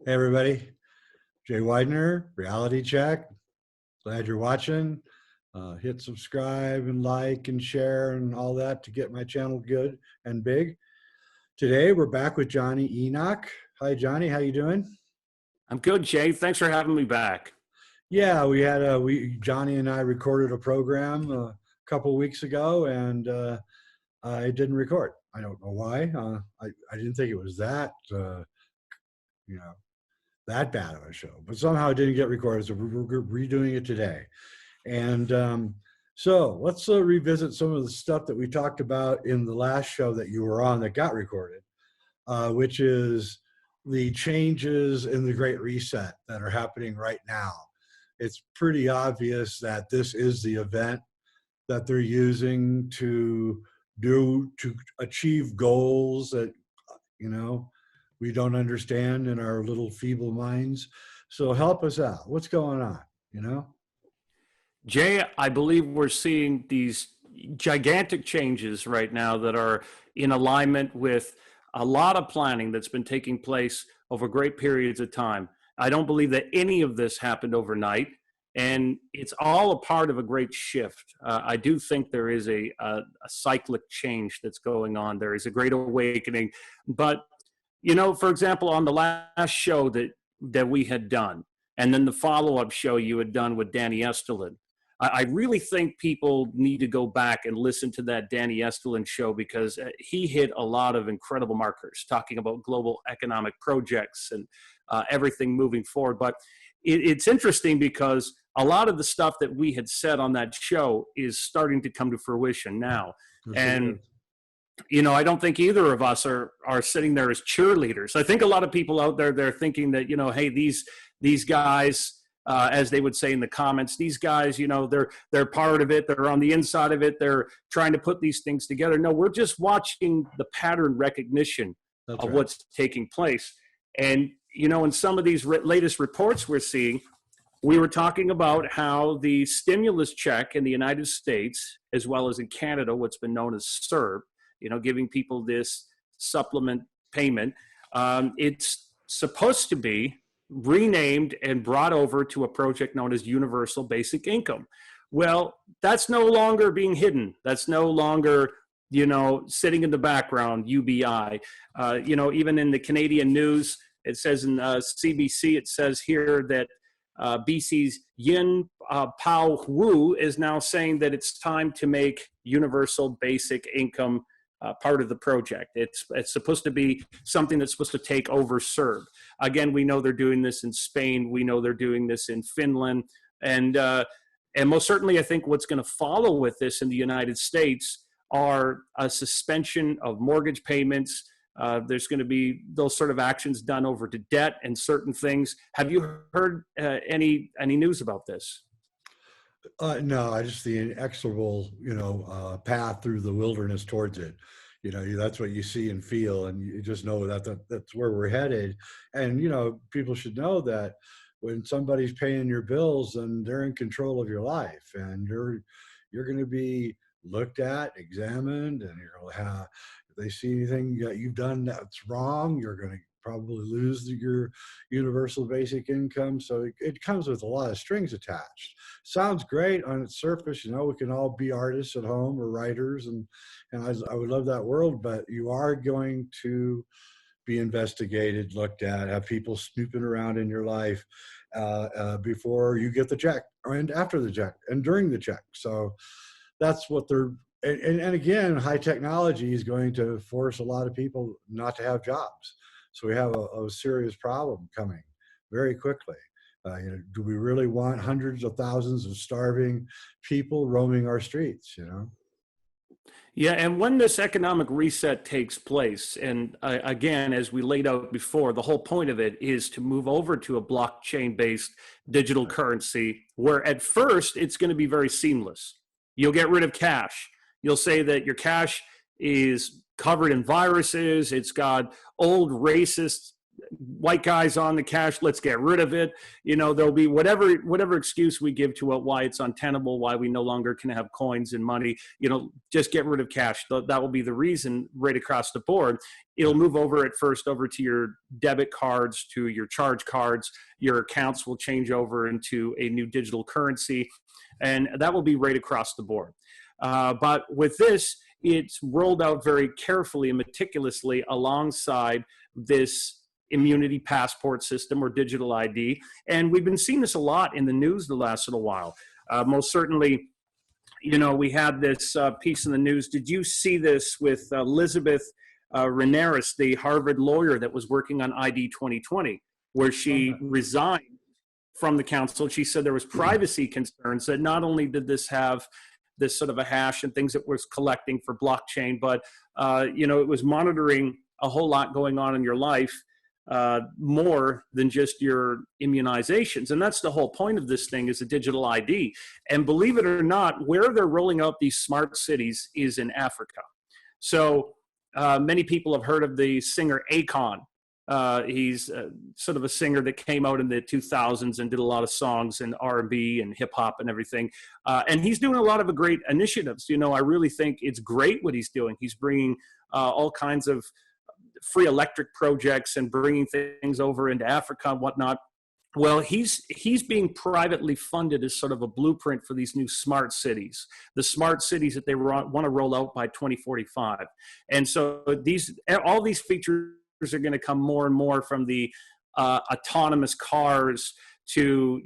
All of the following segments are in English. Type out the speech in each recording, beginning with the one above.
Hey everybody, Jay Weidner, Reality Check. Glad you're watching. Hit subscribe and like and share and all that to get my channel good and big. Today we're back with Jonny Enoch. Hi Johnny, how you doing? I'm good, Jay. Thanks for having me back. Yeah, Johnny and I recorded a program a couple weeks ago, and I didn't record. I don't know why. I didn't think it was you know, that bad of a show, but somehow it didn't get recorded, so we're redoing it today. And so let's revisit some of the stuff that we talked about in the last show that you were on that got recorded, which is the changes in the Great Reset that are happening right now. It's pretty obvious that this is the event that they're using to achieve goals that, you know, we don't understand in our little feeble minds. So help us out. What's going on, you know? Jay, I believe we're seeing these gigantic changes right now that are in alignment with a lot of planning that's been taking place over great periods of time. I don't believe that any of this happened overnight, and it's all a part of a great shift. I do think there is a cyclic change that's going on. There is a great awakening. But, you know, for example, on the last show that we had done, and then the follow-up show you had done with Danny Estulin, I really think people need to go back and listen to that Danny Estulin show, because he hit a lot of incredible markers talking about global economic projects and everything moving forward. But it's interesting because a lot of the stuff that we had said on that show is starting to come to fruition now. And you know, I don't think either of us are sitting there as cheerleaders. I think a lot of people out there, they're thinking that, you know, hey, these guys, as they would say in the comments, these guys, you know, they're part of it. They're on the inside of it. They're trying to put these things together. No, we're just watching the pattern recognition That's of right. what's taking place. And, you know, in some of these latest reports we're seeing, we were talking about how the stimulus check in the United States, as well as in Canada, what's been known as CERB, you know, giving people this supplement payment, it's supposed to be renamed and brought over to a project known as Universal Basic Income. Well, that's no longer being hidden. That's no longer, you know, sitting in the background, UBI. You know, even in the Canadian news, it says in CBC, it says here that BC's Yin Pao Wu is now saying that it's time to make Universal Basic Income part of the project. It's supposed to be something that's supposed to take over CERB. Again, we know they're doing this in Spain. We know they're doing this in Finland. And most certainly, I think what's going to follow with this in the United States are a suspension of mortgage payments. There's going to be those sort of actions done over to debt and certain things. Have you heard any news about this? No, I just the inexorable, path through the wilderness towards it. You know, that's what you see and feel, and you just know that's where we're headed. And people should know that when somebody's paying your bills, then they're in control of your life, and you're going to be looked at, examined, and you'll have. If they see anything that you've done that's wrong, you're going to probably lose your universal basic income. So it comes with a lot of strings attached. Sounds great on its surface. We can all be artists at home or writers, and I would love that world, but you are going to be investigated, looked at, have people snooping around in your life before you get the check, and after the check, and during the check. So that's what they're, and again, high technology is going to force a lot of people not to have jobs. So we have a serious problem coming very quickly. Do we really want hundreds of thousands of starving people roaming our streets, Yeah, and when this economic reset takes place, and again, as we laid out before, the whole point of it is to move over to a blockchain-based digital currency, where at first it's going to be very seamless. You'll get rid of cash. You'll say that your cash is covered in viruses. It's got old racist white guys on the cash, let's get rid of it. There'll be whatever excuse we give to it, why it's untenable, why we no longer can have coins and money, just get rid of cash. That will be the reason right across the board. It'll move over at first over to your debit cards, to your charge cards. Your accounts will change over into a new digital currency, and that will be right across the board. But with this, it's rolled out very carefully and meticulously alongside this immunity passport system or digital ID. And we've been seeing this a lot in the news the last little while. Most certainly, we had this piece in the news. Did you see this with Elizabeth Renaris, the Harvard lawyer that was working on ID 2020, where she resigned from the council? She said there was privacy concerns, that not only did this have this sort of a hash and things it was collecting for blockchain, but it was monitoring a whole lot going on in your life, more than just your immunizations. And that's the whole point of this thing, is a digital ID. And believe it or not, where they're rolling out these smart cities is in Africa. So many people have heard of the singer Akon. He's sort of a singer that came out in the 2000s and did a lot of songs in R&B and hip hop and everything. And he's doing a lot of great initiatives. I really think it's great what he's doing. He's bringing all kinds of free electric projects and bringing things over into Africa and whatnot. Well, he's being privately funded as sort of a blueprint for these new smart cities, the smart cities that they want to roll out by 2045. And so all these features are going to come more and more, from the autonomous cars to,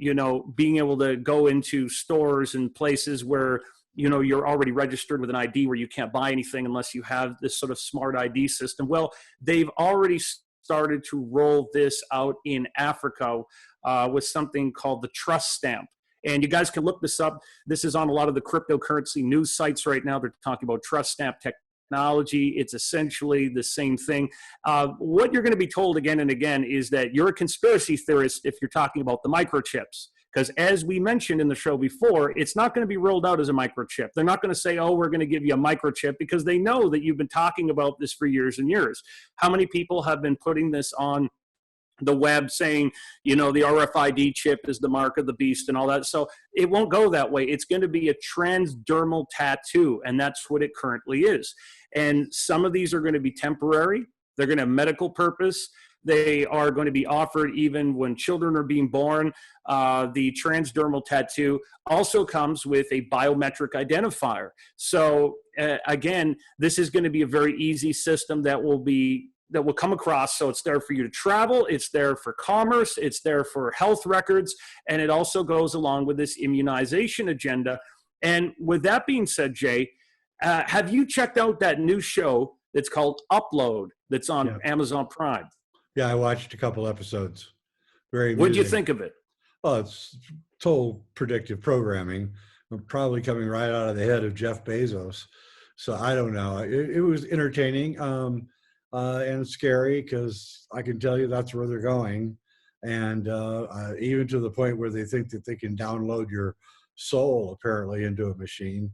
being able to go into stores and places where, you're already registered with an ID, where you can't buy anything unless you have this sort of smart ID system. Well, they've already started to roll this out in Africa with something called the trust stamp. And you guys can look this up. This is on a lot of the cryptocurrency news sites right now. They're talking about trust stamp technology. It's essentially the same thing. What you're going to be told again and again is that you're a conspiracy theorist if you're talking about the microchips. Because as we mentioned in the show before, it's not going to be rolled out as a microchip. They're not going to say, oh, we're going to give you a microchip, because they know that you've been talking about this for years and years. How many people have been putting this on the web saying, the RFID chip is the mark of the beast and all that? So it won't go that way. It's going to be a transdermal tattoo, and that's what it currently is. And some of these are going to be temporary. They're going to have medical purpose. They are going to be offered even when children are being born. The transdermal tattoo also comes with a biometric identifier. So again, this is going to be a very easy system that will come across. So it's there for you to travel, it's there for commerce, it's there for health records, and it also goes along with this immunization agenda. And with that being said, Jay, have you checked out that new show that's called Upload, that's on Amazon Prime? Yeah, I watched a couple episodes. Very amusing. What did you think of it? Well, it's total predictive programming, probably coming right out of the head of Jeff Bezos. So I don't know. It was entertaining and scary, because I can tell you that's where they're going. And even to the point where they think that they can download your soul, apparently, into a machine.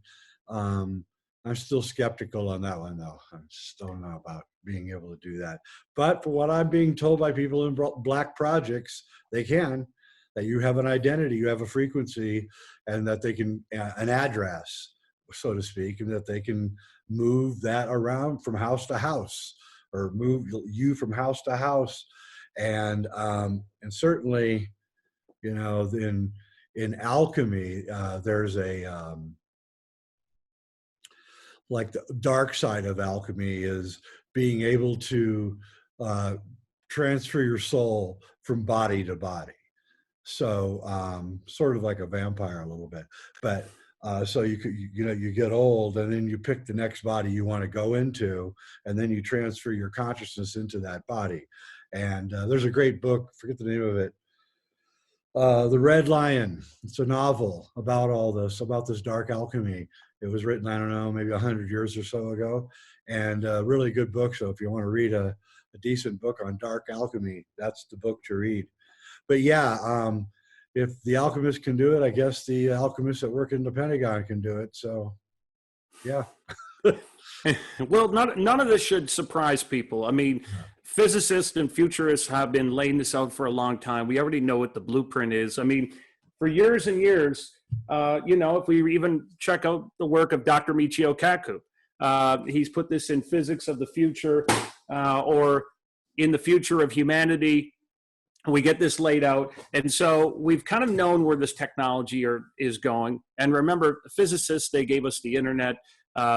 I'm still skeptical on that one, though. I just don't know about being able to do that. But for what I'm being told by people in black projects, they can. That you have an identity, you have a frequency, and that they can, an address, so to speak, and that they can move that around from house to house, or move you from house to house. And certainly, in alchemy, there's a, like the dark side of alchemy is being able to transfer your soul from body to body. So sort of like a vampire a little bit, but so you get old, and then you pick the next body you want to go into, and then you transfer your consciousness into that body. And there's a great book, forget the name of it, The Red Lion. It's a novel about all this, about this dark alchemy. It was written, I don't know, maybe 100 years or so ago, and a really good book. So if you want to read a decent book on dark alchemy, that's the book to read. But yeah, if the alchemists can do it, I guess the alchemists that work in the Pentagon can do it. So yeah. Well, none of this should surprise people. I mean, physicists and futurists have been laying this out for a long time. We already know what the blueprint is. I mean, for years and years, if we even check out the work of Dr. Michio Kaku, he's put this in Physics of the Future, or in the Future of Humanity. We get this laid out. And so we've kind of known where this technology is going. And remember, physicists, they gave us the internet.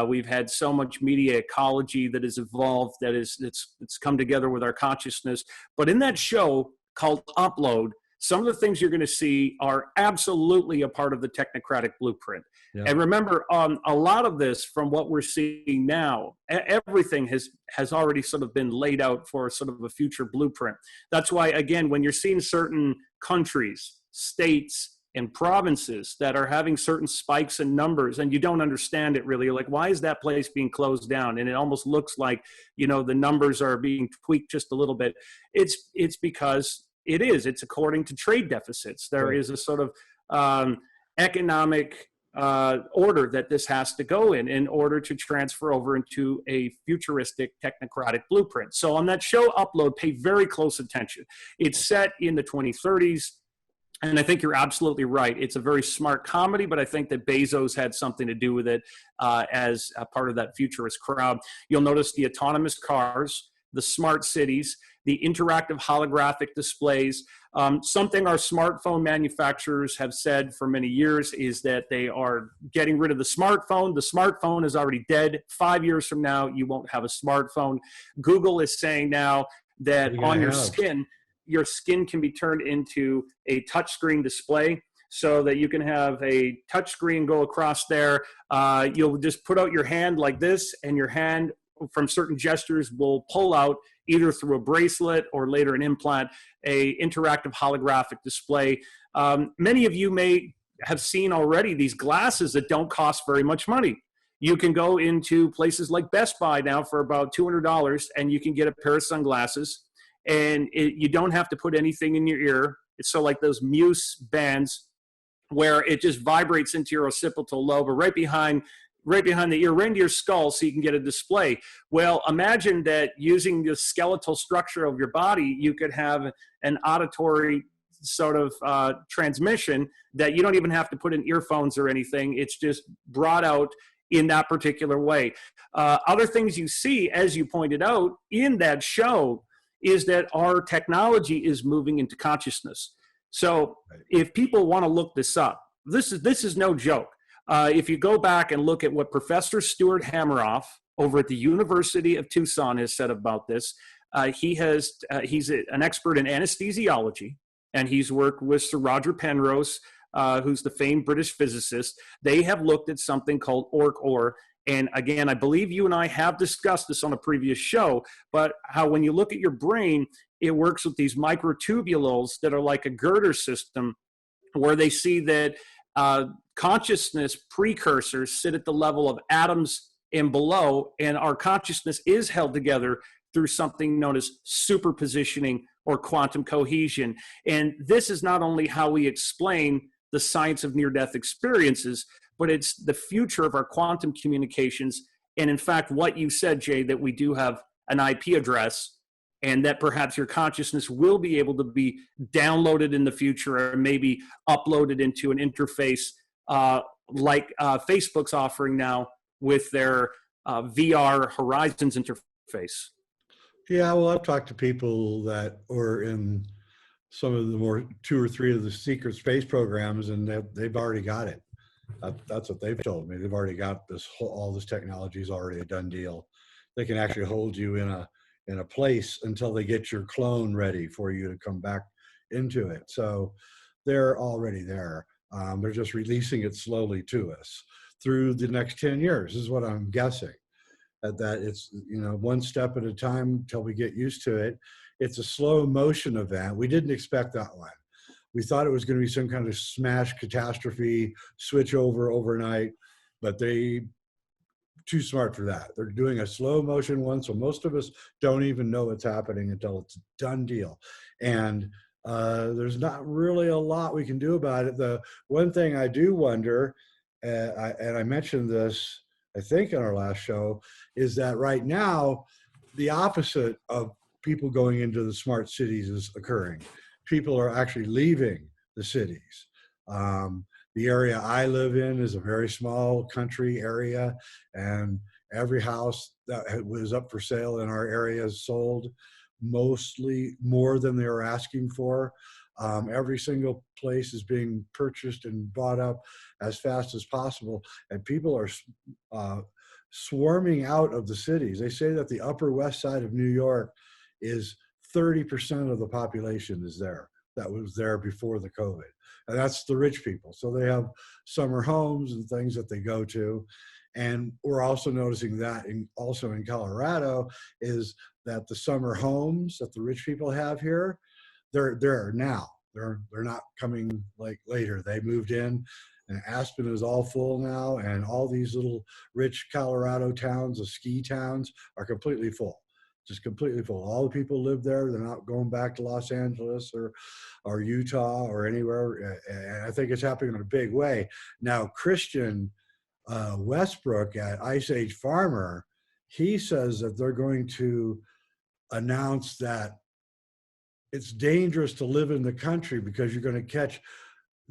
We've had so much media ecology that has evolved, it's come together with our consciousness. But in that show called Upload, some of the things you're going to see are absolutely a part of the technocratic blueprint. Yeah. And remember, a lot of this, from what we're seeing now, everything has already sort of been laid out for sort of a future blueprint. That's why, again, when you're seeing certain countries, states, and provinces that are having certain spikes in numbers, and you don't understand it really, you're like, why is that place being closed down? And it almost looks like, the numbers are being tweaked just a little bit. It's because it's according to trade deficits. There is a sort of economic order that this has to go in order to transfer over into a futuristic technocratic blueprint. So on that show Upload, pay very close attention. It's set in the 2030s. And I think you're absolutely right. It's a very smart comedy, but I think that Bezos had something to do with it as a part of that futurist crowd. You'll notice the autonomous cars, the smart cities, the interactive holographic displays. Something our smartphone manufacturers have said for many years is that they are getting rid of the smartphone. The smartphone is already dead. 5 years from now, you won't have a smartphone. Google is saying now that on your skin can be turned into a touchscreen display, so that you can have a touchscreen go across there. You'll just put out your hand like this, and your hand from certain gestures will pull out, either through a bracelet or later an implant, a interactive holographic display. Many of you may have seen already these glasses that don't cost very much money. You can go into places like Best Buy now for about $200, and you can get a pair of sunglasses, and you don't have to put anything in your ear. It's so like those Muse bands where it just vibrates into your occipital lobe, or right behind the ear, right into your skull, so you can get a display. Well, imagine that using the skeletal structure of your body, you could have an auditory sort of transmission that you don't even have to put in earphones or anything. It's just brought out in that particular way. Other things you see, as you pointed out in that show, is that our technology is moving into consciousness. So if people want to look this up, this is no joke. If you go back and look at what Professor Stuart Hameroff over at the University of Tucson has said about this, he's an expert in anesthesiology, and he's worked with Sir Roger Penrose, who's the famed British physicist. They have looked at something called ORC-OR. And again, I believe you and I have discussed this on a previous show, but how when you look at your brain, it works with these microtubules that are like a girder system, where they see that consciousness precursors sit at the level of atoms and below, and our consciousness is held together through something known as superpositioning or quantum cohesion. And this is not only how we explain the science of near-death experiences, but it's the future of our quantum communications. And in fact, what you said, Jay, that we do have an IP address, and that perhaps your consciousness will be able to be downloaded in the future, or maybe uploaded into an interface like Facebook's offering now with their VR Horizons interface. Yeah, well, I've talked to people that were in some of the more 2 or 3 of the secret space programs, and they've already got it. That's what they've told me. They've already got all this technology is already a done deal. They can actually hold you in a place until they get your clone ready for you to come back into it. So they're already there. They're just releasing it slowly to us through the next 10 years is what I'm guessing. That it's, one step at a time until we get used to it. It's a slow motion event. We didn't expect that one. We thought it was going to be some kind of smash catastrophe, switch over overnight, but they too smart for that. They're doing a slow motion one, so most of us don't even know what's happening until it's a done deal. And there's not really a lot we can do about it. The one thing I do wonder, and I mentioned this, I think, in our last show, is that right now, the opposite of people going into the smart cities is occurring. People are actually leaving the cities. The area I live in is a very small country area, and every house that was up for sale in our area is sold, mostly more than they were asking for. Every single place is being purchased and bought up as fast as possible, and people are swarming out of the cities. They say that the Upper West Side of New York is 30% of the population is there that was there before the COVID. And that's the rich people. So they have summer homes and things that they go to. And we're also noticing that also in Colorado is that the summer homes that the rich people have here, they're there now. They're not coming like later. They moved in, and Aspen is all full now, and all these little rich Colorado towns, the ski towns, are completely full. Just completely full. All the people live there. They're not going back to Los Angeles or Utah or anywhere. And I think it's happening in a big way. Now, Christian Westbrook at Ice Age Farmer, he says that they're going to announce that it's dangerous to live in the country because you're going to catch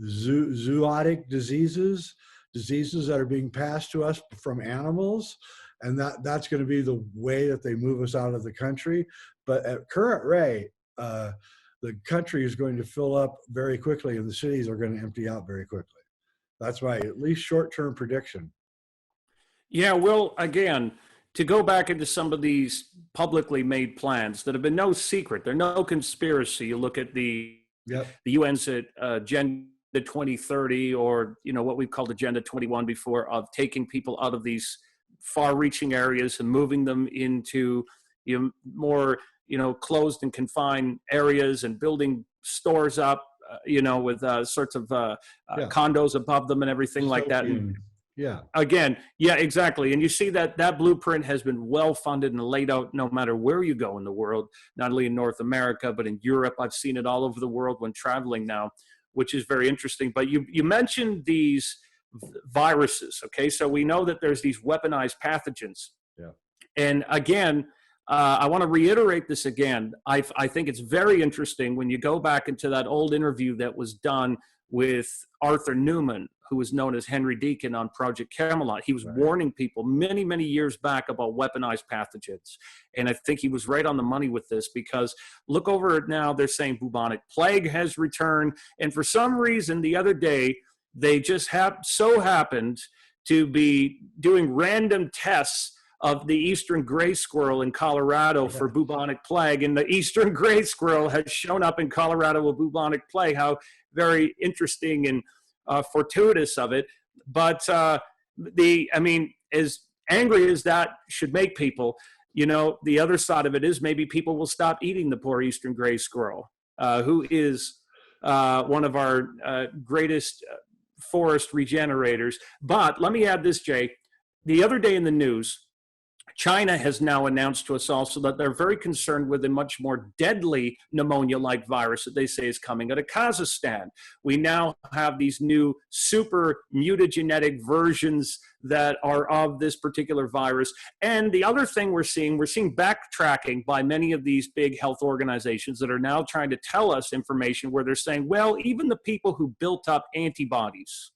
zoonotic diseases that are being passed to us from animals. And that's going to be the way that they move us out of the country. But at current rate, the country is going to fill up very quickly and the cities are going to empty out very quickly. That's my at least short-term prediction. Yeah, well, again, to go back into some of these publicly made plans that have been no secret, they're no conspiracy. You look at the UN's Agenda 2030, or what we've called Agenda 21 before, of taking people out of these far-reaching areas and moving them into more closed and confined areas and building stores up, with sorts of condos above them and everything like that. And again, yeah, exactly. And you see that blueprint has been well funded and laid out no matter where you go in the world, not only in North America, but in Europe. I've seen it all over the world when traveling now, which is very interesting. But you mentioned these viruses, okay? So we know that there's these weaponized pathogens. Yeah. And again, I want to reiterate this again. I think it's very interesting when you go back into that old interview that was done with Arthur Newman, who was known as Henry Deacon on Project Camelot. He was warning people many, many years back about weaponized pathogens. And I think he was right on the money with this, because look over it now, they're saying bubonic plague has returned. And for some reason, the other day, they just so happened to be doing random tests of the eastern gray squirrel in Colorado for bubonic plague. And the eastern gray squirrel has shown up in Colorado with bubonic plague. How very interesting and fortuitous of it. But as angry as that should make people, the other side of it is maybe people will stop eating the poor eastern gray squirrel, who is one of our greatest forest regenerators. But let me add this, Jay. The other day in the news, China has now announced to us also that they're very concerned with a much more deadly pneumonia-like virus that they say is coming out of Kazakhstan. We now have these new super mutagenetic versions that are of this particular virus. And the other thing we're seeing backtracking by many of these big health organizations that are now trying to tell us information where they're saying, well, even the people who built up antibodies,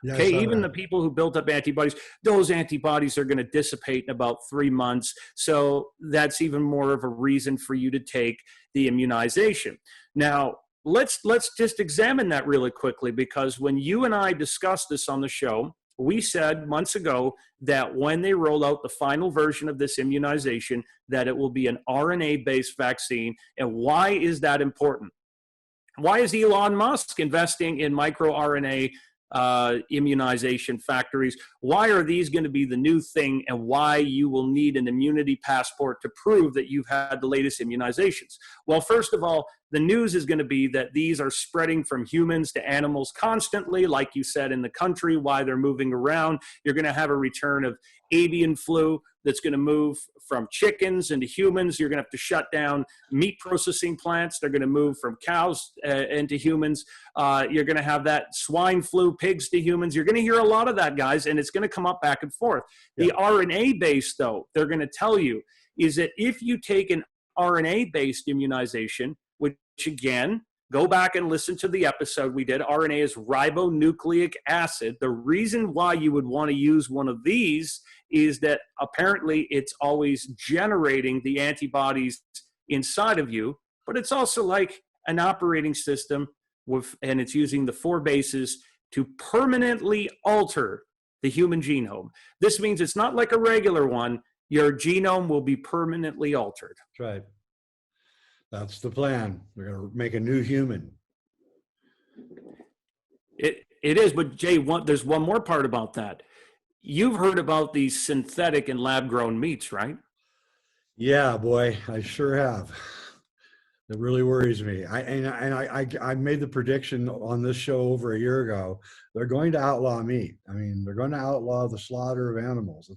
even the people who built up antibodies, those antibodies are going to dissipate in about 3 months. So that's even more of a reason for you to take the immunization. Now, let's just examine that really quickly, because when you and I discussed this on the show, we said months ago that when they roll out the final version of this immunization, that it will be an RNA-based vaccine. And why is that important? Why is Elon Musk investing in microRNA immunization factories? Why are these going to be the new thing, and why you will need an immunity passport to prove that you've had the latest immunizations? Well, first of all, the news is going to be that these are spreading from humans to animals constantly, like you said, in the country, why they're moving around. You're going to have a return of avian flu that's going to move from chickens into humans. You're going to have to shut down meat processing plants. They're going to move from cows into humans. You're going to have that swine flu, pigs to humans. You're going to hear a lot of that, guys, and it's going to come up back and forth. The RNA base, though, they're going to tell you, is that if you take an RNA-based immunization, which again, go back and listen to the episode we did. RNA is ribonucleic acid. The reason why you would want to use one of these is that apparently it's always generating the antibodies inside of you, but it's also like an operating system and it's using the 4 bases to permanently alter the human genome. This means it's not like a regular one. Your genome will be permanently altered. That's right. That's the plan. We're going to make a new human. It is, but Jay, there's one more part about that. You've heard about these synthetic and lab-grown meats, right? Yeah, boy, I sure have. It really worries me. I made the prediction on this show over a year ago. They're going to outlaw meat. I mean, they're going to outlaw the slaughter of animals.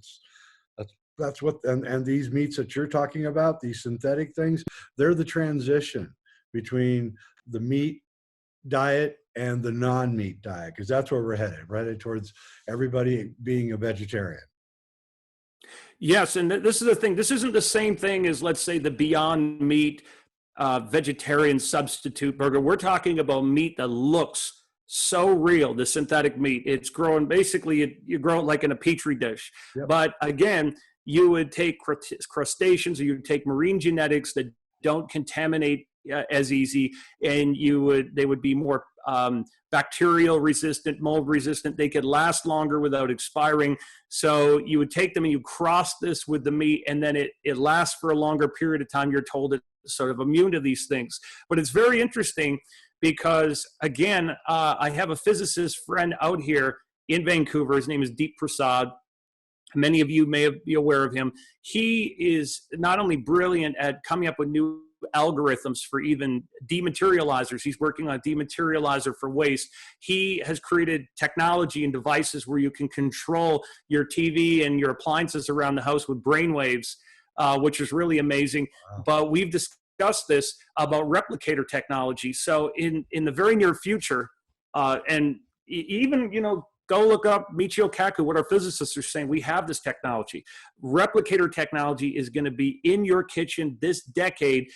That's what, and these meats that you're talking about, these synthetic things, they're the transition between the meat diet and the non-meat diet, because that's where we're headed, right towards everybody being a vegetarian. Yes, and this is the thing. This isn't the same thing as, let's say, the Beyond Meat vegetarian substitute burger. We're talking about meat that looks so real, the synthetic meat. It's grown, basically, you grow it like in a petri dish. Yep. But again, you would take crustaceans, or you would take marine genetics that don't contaminate as easy, and they would be more bacterial resistant, mold resistant. They could last longer without expiring. So you would take them and you cross this with the meat, and then it lasts for a longer period of time. You're told it's sort of immune to these things. But it's very interesting because, again, I have a physicist friend out here in Vancouver. His name is Deep Prasad. Many of you may be aware of him. He is not only brilliant at coming up with new algorithms for even dematerializers. He's working on a dematerializer for waste. He has created technology and devices where you can control your TV and your appliances around the house with brainwaves, which is really amazing. Wow. But we've discussed this about replicator technology. So in the very near future, and even, go look up Michio Kaku, what our physicists are saying. We have this technology. Replicator technology is going to be in your kitchen this decade,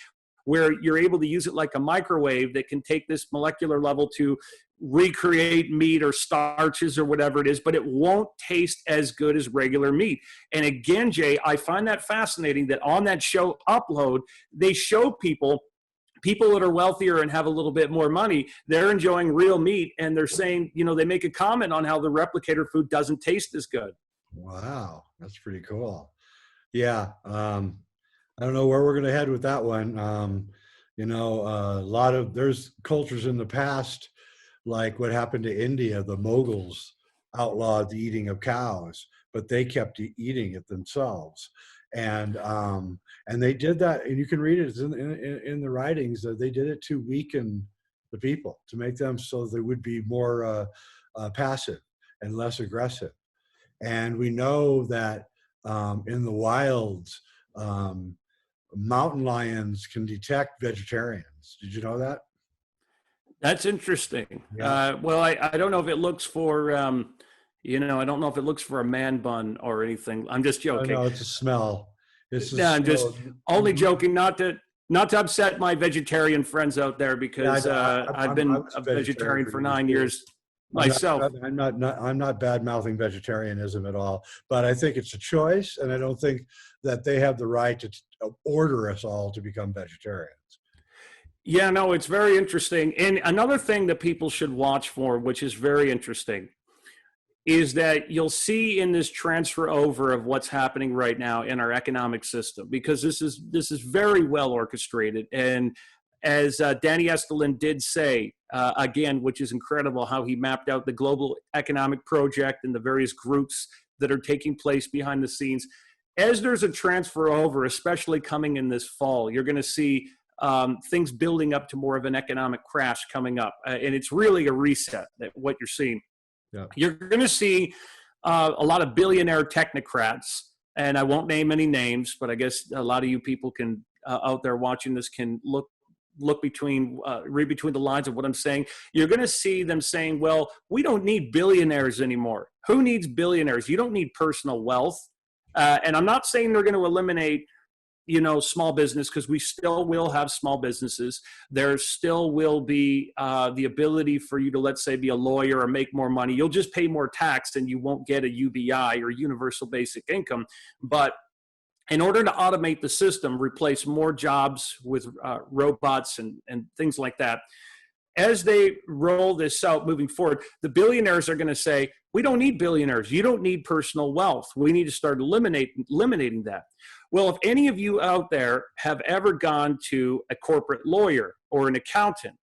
where you're able to use it like a microwave that can take this molecular level to recreate meat or starches or whatever it is, but it won't taste as good as regular meat. And again, Jay, I find that fascinating that on that show Upload, they show people that are wealthier and have a little bit more money, they're enjoying real meat, and they're saying, they make a comment on how the replicator food doesn't taste as good. Wow, that's pretty cool. Yeah, I don't know where we're going to head with that one. There's cultures in the past, like what happened to India. The Mughals outlawed the eating of cows, but they kept eating it themselves. And they did that, and you can read it in the writings, that they did it to weaken the people, to make them so they would be more passive and less aggressive. And we know that in the wilds, mountain lions can detect vegetarians. Did you know that? That's interesting. Yeah. Well, I don't know if it looks for, I don't know if it looks for a man bun or anything. I'm just joking. No, it's a smell. I'm just only joking, not to upset my vegetarian friends out there, because I've been a vegetarian for 9 years myself. I'm not bad-mouthing vegetarianism at all, but I think it's a choice, and I don't think that they have the right to order us all to become vegetarians. Yeah, no, it's very interesting. And another thing that people should watch for, which is very interesting, is that you'll see in this transfer over of what's happening right now in our economic system, because this is very well orchestrated. And as Danny Estelin did say, again, which is incredible, how he mapped out the global economic project and the various groups that are taking place behind the scenes. As there's a transfer over, especially coming in this fall, you're going to see things building up to more of an economic crash coming up. And it's really a reset, what you're seeing. Yeah. You're going to see a lot of billionaire technocrats, and I won't name any names, but I guess a lot of you people can out there watching this can read between the lines of what I'm saying. You're going to see them saying, well, we don't need billionaires anymore. Who needs billionaires? You don't need personal wealth. And I'm not saying they're going to eliminate small business, because we still will have small businesses. There still will be the ability for you to, let's say, be a lawyer or make more money. You'll just pay more tax and you won't get a UBI or universal basic income. But in order to automate the system, replace more jobs with robots and things like that, as they roll this out moving forward, the billionaires are going to say, we don't need billionaires. You don't need personal wealth. We need to start eliminating that. Well, if any of you out there have ever gone to a corporate lawyer or an accountant,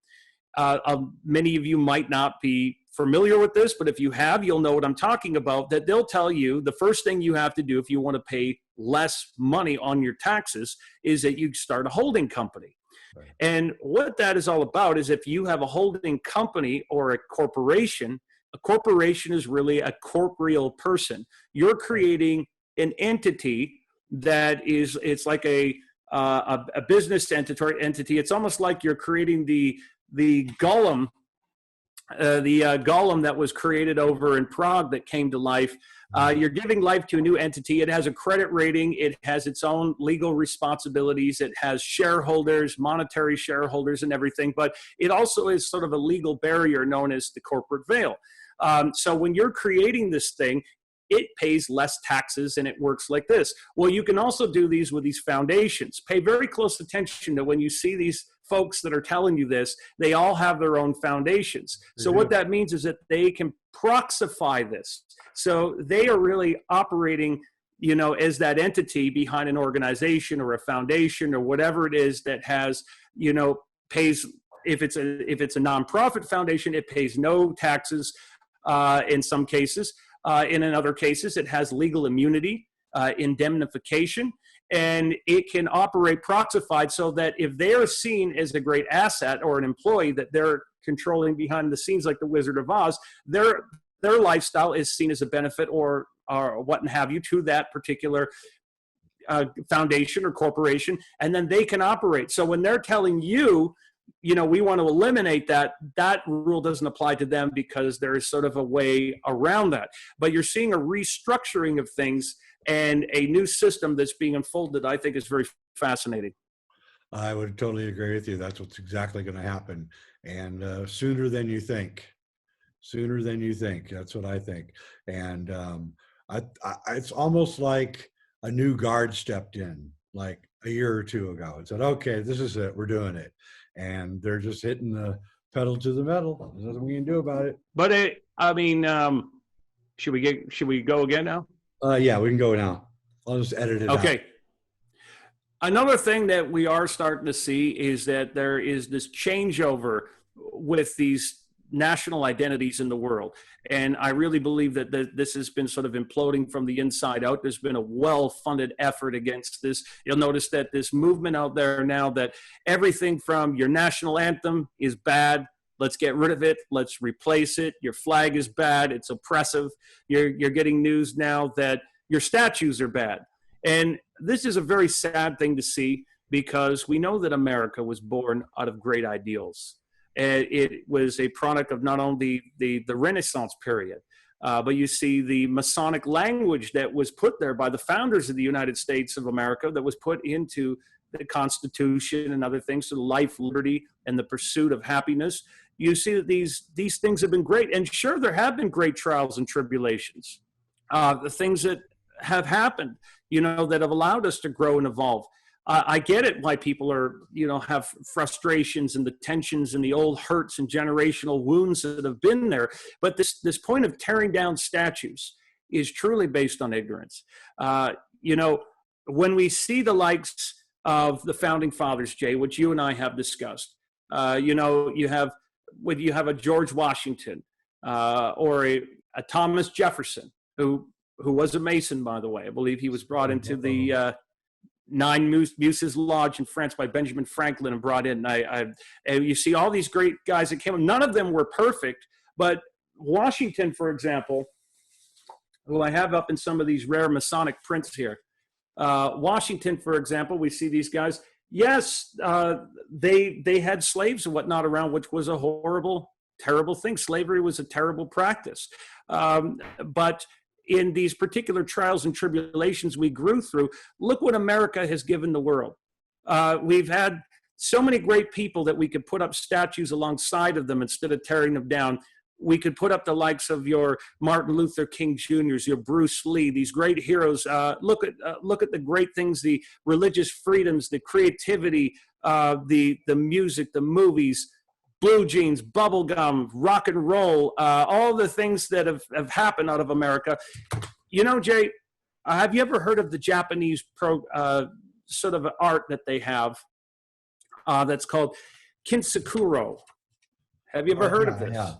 many of you might not be familiar with this, but if you have, you'll know what I'm talking about, that they'll tell you the first thing you have to do if you want to pay less money on your taxes is that you start a holding company. Right. And what that is all about is if you have a holding company or a corporation is really a corporeal person. You're creating an entity that is, it's like a business entity. It's almost like you're creating the golem, golem that was created over in Prague that came to life. You're giving life to a new entity. It has a credit rating. It has its own legal responsibilities. It has shareholders, monetary shareholders and everything, but it also is sort of a legal barrier known as the corporate veil. So when you're creating this thing, it pays less taxes and it works like this. Well, you can also do these with these foundations. Pay very close attention to when you see these folks that are telling you this, they all have their own foundations. So what that means is that they can proxify this. So they are really operating, as that entity behind an organization or a foundation or whatever it is that has, pays, if it's a nonprofit foundation, it pays no taxes in some cases. In other cases, it has legal immunity, indemnification, and it can operate proxified so that if they are seen as a great asset or an employee that they're controlling behind the scenes like the Wizard of Oz, their lifestyle is seen as a benefit or what have you to that particular foundation or corporation, and then they can operate. So when they're telling you, we want to eliminate that rule doesn't apply to them because there is sort of a way around that. But you're seeing a restructuring of things and a new system that's being unfolded, I think is very fascinating. I would totally agree with you. That's what's exactly going to happen. And sooner than you think. Sooner than you think. That's what I think. And it's almost like a new guard stepped in like a year or two ago and said, okay, this is it. We're doing it. And they're just hitting the pedal to the metal. There's nothing we can do about it. But should we go again now? Yeah, we can go now. I'll just edit it out. Okay. Another thing that we are starting to see is that there is this changeover with these national identities in the world. And I really believe that this has been sort of imploding from the inside out. There's been a well-funded effort against this. You'll notice that this movement out there now that everything from your national anthem is bad, let's get rid of it, let's replace it. Your flag is bad, it's oppressive. You're getting news now that your statues are bad. And this is a very sad thing to see because we know that America was born out of great ideals. And it was a product of not only the Renaissance period, but you see the Masonic language that was put there by the founders of the United States of America that was put into the Constitution and other things, so life, liberty, and the pursuit of happiness. You see that these things have been great. And sure, there have been great trials and tribulations, the things that have happened, that have allowed us to grow and evolve. I get it why people are, have frustrations and the tensions and the old hurts and generational wounds that have been there. But this point of tearing down statues is truly based on ignorance. When we see the likes of the founding fathers, Jay, which you and I have discussed, you have a George Washington or a Thomas Jefferson, who was a Mason, by the way. I believe he was brought into the Nine Muses Lodge in France by Benjamin Franklin and brought in. And you see all these great guys that came. None of them were perfect, but Washington, for example, who I have up in some of these rare Masonic prints here. Washington, for example, we see these guys. Yes, they had slaves and whatnot around, which was a horrible, terrible thing. Slavery was a terrible practice. But in these particular trials and tribulations we grew through, look what America has given the world. We've had so many great people that we could put up statues alongside of them instead of tearing them down. We could put up the likes of your Martin Luther King Jr.'s, your Bruce Lee, these great heroes. Look at the great things, the religious freedoms, the creativity, the music, the movies, blue jeans, bubblegum, rock and roll, all the things that have happened out of America. You know, Jay, have you ever heard of the Japanese sort of art that they have that's called kintsukuroi? Have you ever heard of this? Yeah.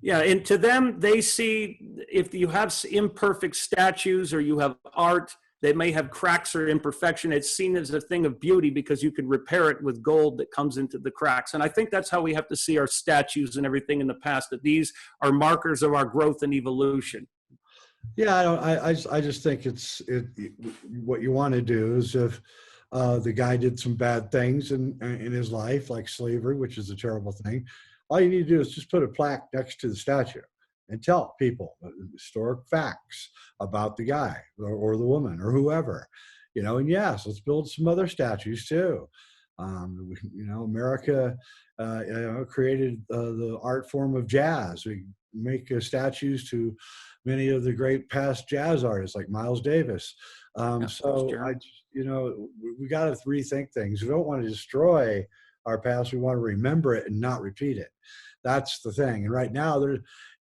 Yeah, and to them, they see if you have imperfect statues or you have art, they may have cracks or imperfection. It's seen as a thing of beauty because you can repair it with gold that comes into the cracks. And I think that's how we have to see our statues and everything in the past, that these are markers of our growth and evolution. Yeah, I just think what you want to do is if the guy did some bad things in his life, like slavery, which is a terrible thing, all you need to do is just put a plaque next to the statue and tell people historic facts about the guy or the woman or whoever, and yes, let's build some other statues too. America, created the art form of jazz. We make statues to many of the great past jazz artists like Miles Davis. So we got to rethink things. We don't want to destroy our past. We want to remember it and not repeat it. That's the thing. And right now,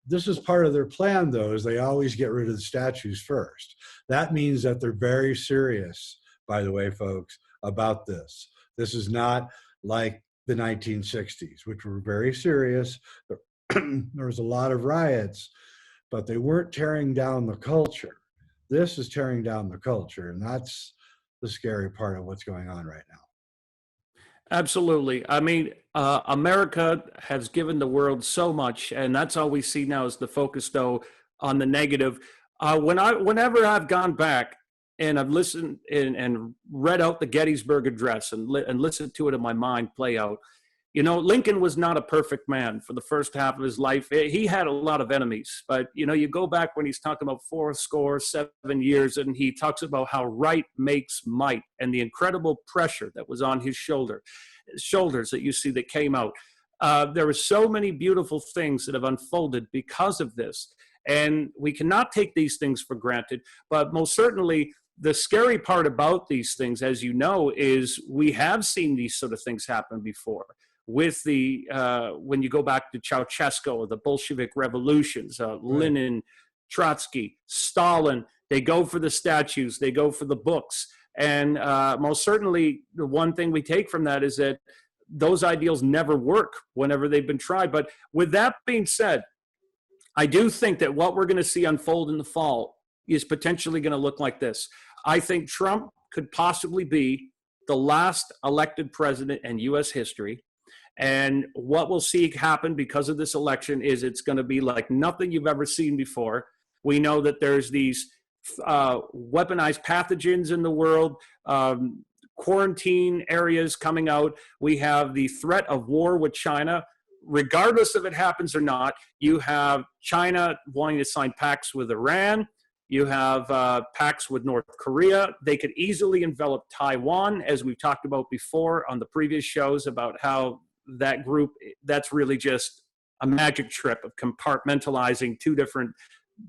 this is part of their plan, though, is they always get rid of the statues first. That means that they're very serious, by the way, folks, about this. This is not like the 1960s, which were very serious. There was a lot of riots, but they weren't tearing down the culture. This is tearing down the culture, and that's the scary part of what's going on right now. Absolutely. I mean, America has given the world so much, and that's all we see now is the focus, though, on the negative. Whenever I've gone back and I've listened and read out the Gettysburg Address and listened to it in my mind play out, Lincoln was not a perfect man for the first half of his life. He had a lot of enemies, but, you go back when he's talking about 77 years, and he talks about how right makes might and the incredible pressure that was on his shoulders that you see that came out. There were so many beautiful things that have unfolded because of this. And we cannot take these things for granted, but most certainly the scary part about these things, as you know, is we have seen these sort of things happen before. With when you go back to Ceausescu or the Bolshevik revolutions, Lenin, Trotsky, Stalin, they go for the statues, they go for the books. And most certainly the one thing we take from that is that those ideals never work whenever they've been tried. But with that being said, I do think that what we're going to see unfold in the fall is potentially going to look like this. I think Trump could possibly be the last elected president in U.S. history. And what we'll see happen because of this election is it's going to be like nothing you've ever seen before. We know that there's these weaponized pathogens in the world, quarantine areas coming out. We have the threat of war with China. Regardless if it happens or not, you have China wanting to sign pacts with Iran. You have pacts with North Korea. They could easily envelop Taiwan, as we've talked about before on the previous shows about how that group, that's really just a magic trip of compartmentalizing two different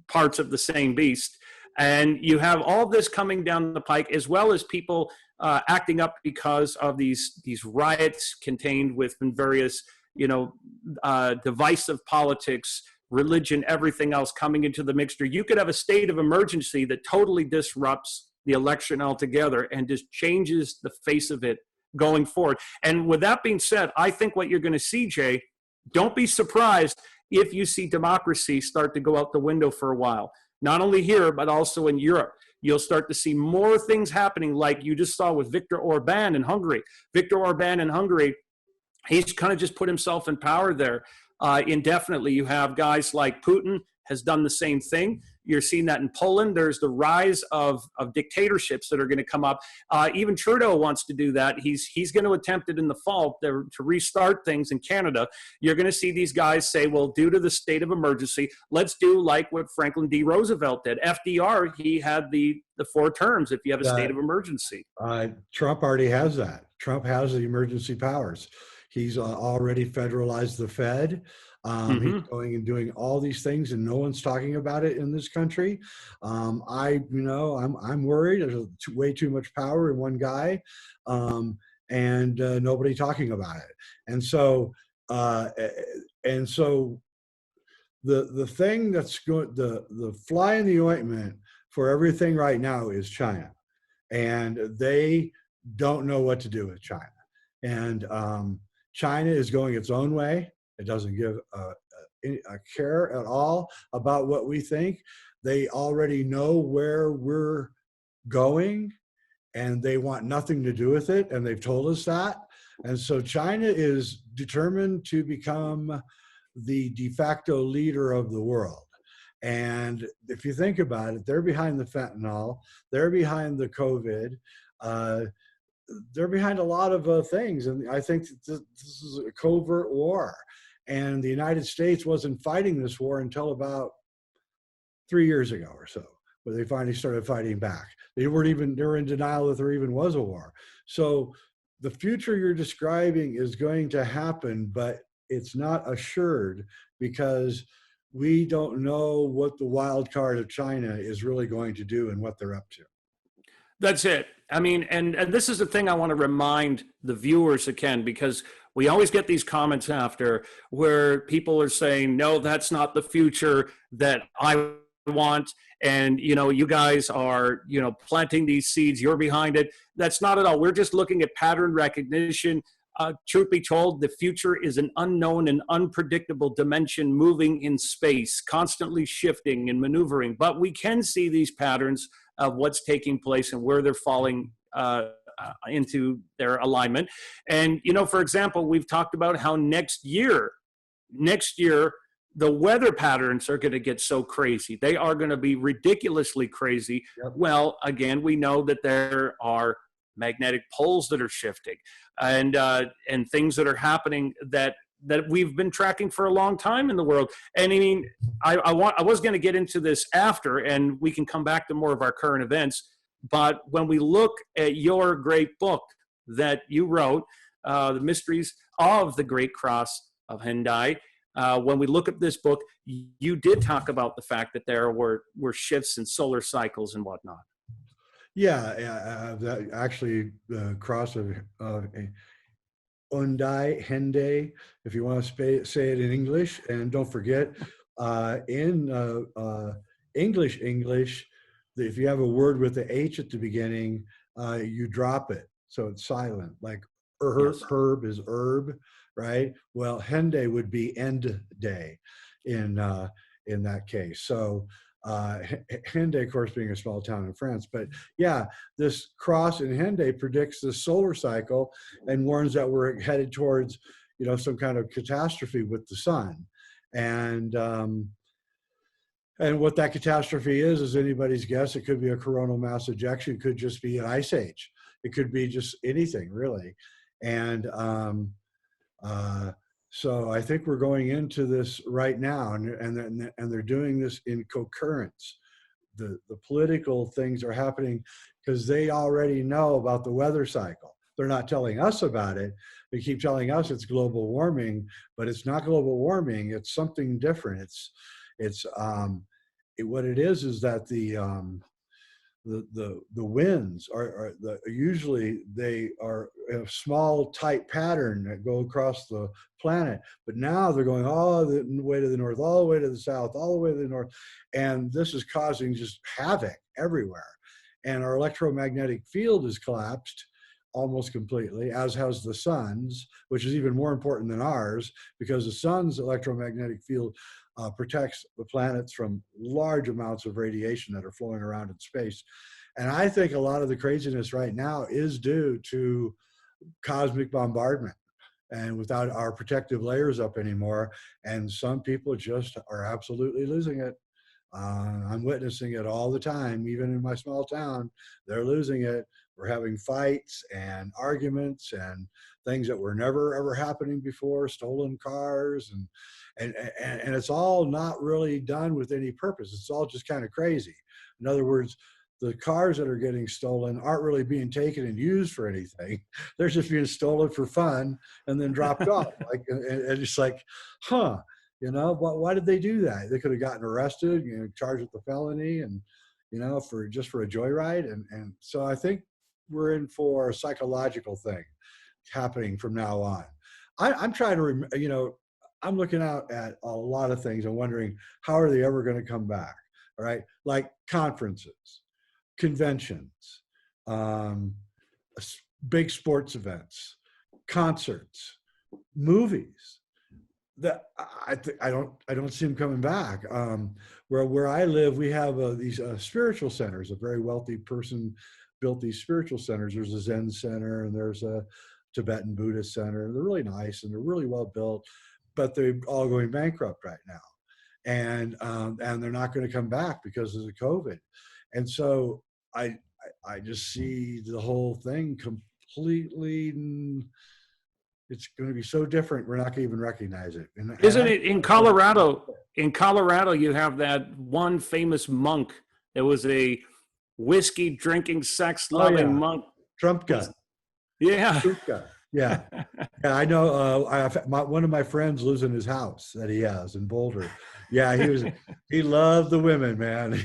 parts of the same beast. And you have all this coming down the pike, as well as people acting up because of these riots contained within various, divisive politics, religion, everything else coming into the mixture. You could have a state of emergency that totally disrupts the election altogether and just changes the face of it going forward. And with that being said, I think what you're going to see, Jay, don't be surprised if you see democracy start to go out the window for a while. Not only here, but also in Europe. You'll start to see more things happening like you just saw with Viktor Orban in Hungary. Viktor Orban in Hungary, he's kind of just put himself in power there indefinitely. You have guys like Putin has done the same thing. You're seeing that in Poland. There's the rise of dictatorships that are going to come up. Even Trudeau wants to do that. He's going to attempt it in the fall to restart things in Canada. You're going to see these guys say, well, due to the state of emergency, let's do like what Franklin D. Roosevelt did. FDR, he had the 4 terms if you have a state of emergency. Trump already has that. Trump has the emergency powers. He's already federalized the Fed. He's going and doing all these things, and no one's talking about it in this country. I'm worried. There's way too much power in one guy, and nobody talking about it. And so, the thing that's going, the fly in the ointment for everything right now is China, and they don't know what to do with China. And China is going its own way. It doesn't give a care at all about what we think. They already know where we're going, and they want nothing to do with it, and they've told us that. And so China is determined to become the de facto leader of the world. And if you think about it, they're behind the fentanyl, they're behind the COVID, they're behind a lot of things. And I think this is a covert war. And the United States wasn't fighting this war until about 3 years ago or so, where they finally started fighting back. They were in denial that there even was a war. So the future you're describing is going to happen, but it's not assured, because we don't know what the wild card of China is really going to do and what they're up to. That's it. I mean, and this is the thing I want to remind the viewers again, because we always get these comments after where people are saying, no, that's not the future that I want. And, you guys are, planting these seeds, you're behind it. That's not at all. We're just looking at pattern recognition. Truth be told, the future is an unknown and unpredictable dimension moving in space, constantly shifting and maneuvering. But we can see these patterns of what's taking place and where they're falling into their alignment. And, for example, we've talked about how next year, the weather patterns are going to get so crazy. They are going to be ridiculously crazy. Yep. Well, again, we know that there are magnetic poles that are shifting and things that are happening that we've been tracking for a long time in the world. And I mean, I was going to get into this after, and we can come back to more of our current events. But when we look at your great book that you wrote, The Mysteries of the Great Cross of Hendaye, when we look at this book, you did talk about the fact that there were shifts in solar cycles and whatnot. Yeah, that actually the cross of Hendaye, if you want to say it in English. And don't forget, in English, if you have a word with the H at the beginning, you drop it. So it's silent, like herb is herb, right? Well, Hendaye would be end day in that case. So Hendaye, of course, being a small town in France. But yeah, this cross in Hendaye predicts the solar cycle and warns that we're headed towards, some kind of catastrophe with the sun. And what that catastrophe is anybody's guess. It could be a coronal mass ejection. It could just be an ice age. It could be just anything, really. And so I think we're going into this right now, and they're doing this in concurrence. The political things are happening because they already know about the weather cycle. They're not telling us about it. They keep telling us it's global warming, but it's not global warming. It's something different. What it is that the winds are usually they are a small tight pattern that go across the planet, but now they're going all the way to the north, all the way to the south, all the way to the north, and this is causing just havoc everywhere. And our electromagnetic field has collapsed almost completely, as has the sun's, which is even more important than ours, because the sun's electromagnetic field protects the planets from large amounts of radiation that are flowing around in space. And I think a lot of the craziness right now is due to cosmic bombardment, and without our protective layers up anymore. And some people just are absolutely losing it. I'm witnessing it all the time, even in my small town. They're losing it. We're having fights and arguments and things that were never ever happening before, stolen cars, and it's all not really done with any purpose. It's all just kind of crazy. In other words, the cars that are getting stolen aren't really being taken and used for anything. They're just being stolen for fun and then dropped off. Like, and it's like, huh, you know, why did they do that? They could have gotten arrested, you know, charged with a felony, and you know, for just for a joyride. And so I think we're in for a psychological thing happening from now on. I'm trying to, you know, I'm looking out at a lot of things and wondering how are they ever going to come back? All right, like conferences, conventions, um, big sports events, concerts, movies. That I don't see them coming back. Where I live, we have these spiritual centers. A very wealthy person built these spiritual centers. There's a Zen center and there's a Tibetan Buddhist center. They're really nice and they're really well built, but they're all going bankrupt right now, and they're not going to come back because of the COVID. And so I just see the whole thing completely. It's going to be so different. We're not going to even recognize it. And Isn't it in Colorado? In Colorado, you have that one famous monk that was a whiskey drinking, sex loving monk. Trumpka. Yeah. Trumpka. Yeah. Yeah. I know. One of my friends lives in his house that he has in Boulder. Yeah. He loved the women, man.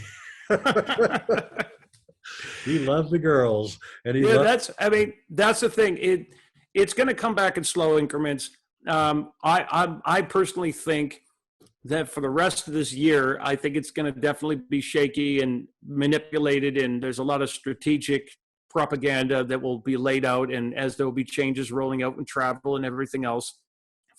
He loved the girls. And that's the thing. It's going to come back in slow increments. I personally think that for the rest of this year, I think it's going to definitely be shaky and manipulated, and there's a lot of strategic propaganda that will be laid out, and as there will be changes rolling out in travel and everything else.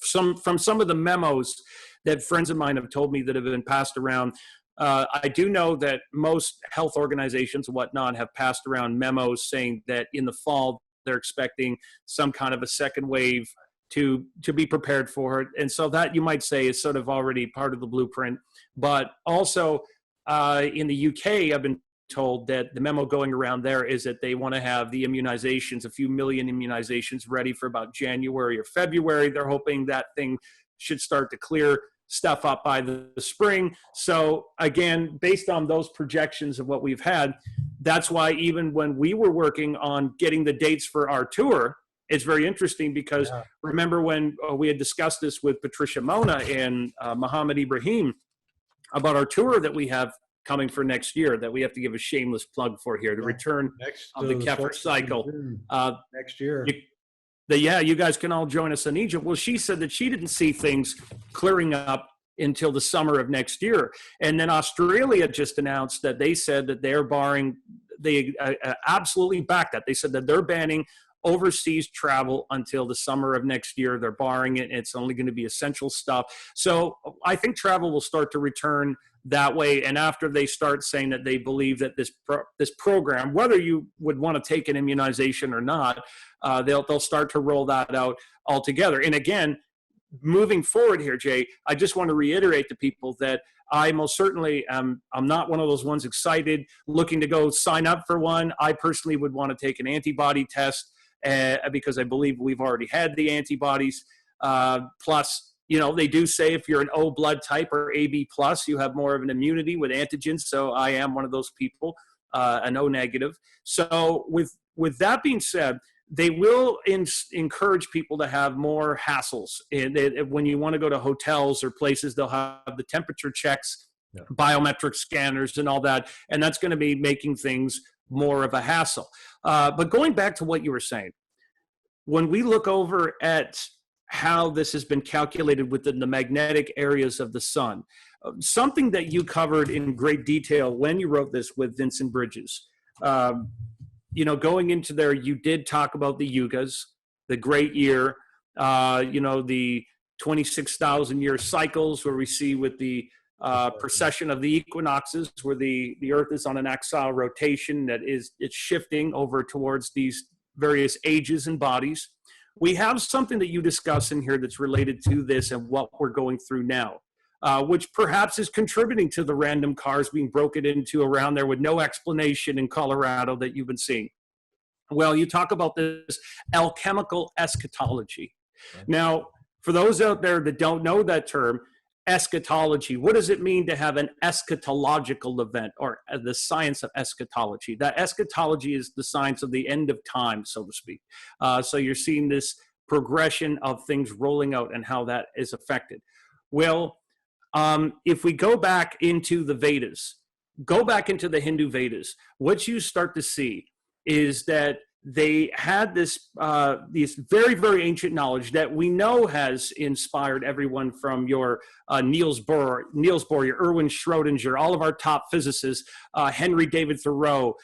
From some of the memos that friends of mine have told me that have been passed around, I do know that most health organizations and whatnot have passed around memos saying that in the fall, they're expecting some kind of a second wave to be prepared for it. And so that, you might say, is sort of already part of the blueprint. But also in the UK, I've been told that the memo going around there is that they want to have the immunizations, a few million immunizations, ready for about January or February. They're hoping that thing should start to clear stuff up by the spring. So again, based on those projections of what we've had, that's why even when we were working on getting the dates for our tour, it's very interesting because remember when we had discussed this with Patricia Mona and Mohammed Ibrahim about our tour that we have coming for next year, that we have to give a shameless plug for here, the return of the Kefir cycle. Next year. You guys can all join us in Egypt. Well, she said that she didn't see things clearing up until the summer of next year. And then Australia just announced that they said that they're barring, they absolutely backed that. They said that they're banning overseas travel until the summer of next year. They're barring it. It's only going to be essential stuff. So I think travel will start to return that way. And after they start saying that they believe that this program, whether you would want to take an immunization or not, they'll start to roll that out altogether. And again, moving forward here, Jay, I just want to reiterate to people that I most certainly I'm not one of those ones excited looking to go sign up for one. I personally would want to take an antibody test because I believe we've already had the antibodies. Plus, you know, they do say if you're an O blood type or AB plus, you have more of an immunity with antigens. So I am one of those people, an O negative. So with that being said, they will encourage people to have more hassles. And when you want to go to hotels or places, they'll have the temperature checks, biometric scanners and all that. And that's going to be making things more of a hassle. But going back to what you were saying, when we look over at how this has been calculated within the magnetic areas of the sun, something that you covered in great detail when you wrote this with Vincent Bridges, you know, going into there, you did talk about the yugas, the great year, you know, the 26,000 year cycles where we see with the precession of the equinoxes, where the Earth is on an axial rotation that it's shifting over towards these various ages and bodies. We have something that you discuss in here that's related to this and what we're going through now. which perhaps is contributing to the random cars being broken into around there with no explanation in Colorado that you've been seeing. Well, you talk about this alchemical eschatology. Right. Now, for those out there that don't know that term, eschatology, what does it mean to have an eschatological event, or the science of eschatology? That eschatology is the science of the end of time, so to speak. So you're seeing this progression of things rolling out and how that is affected. Well, if we go back into the Vedas, go back into the Hindu Vedas, what you start to see is that they had this very, very ancient knowledge that we know has inspired everyone from your Niels Bohr, your Erwin Schrödinger, all of our top physicists, Henry David Thoreau.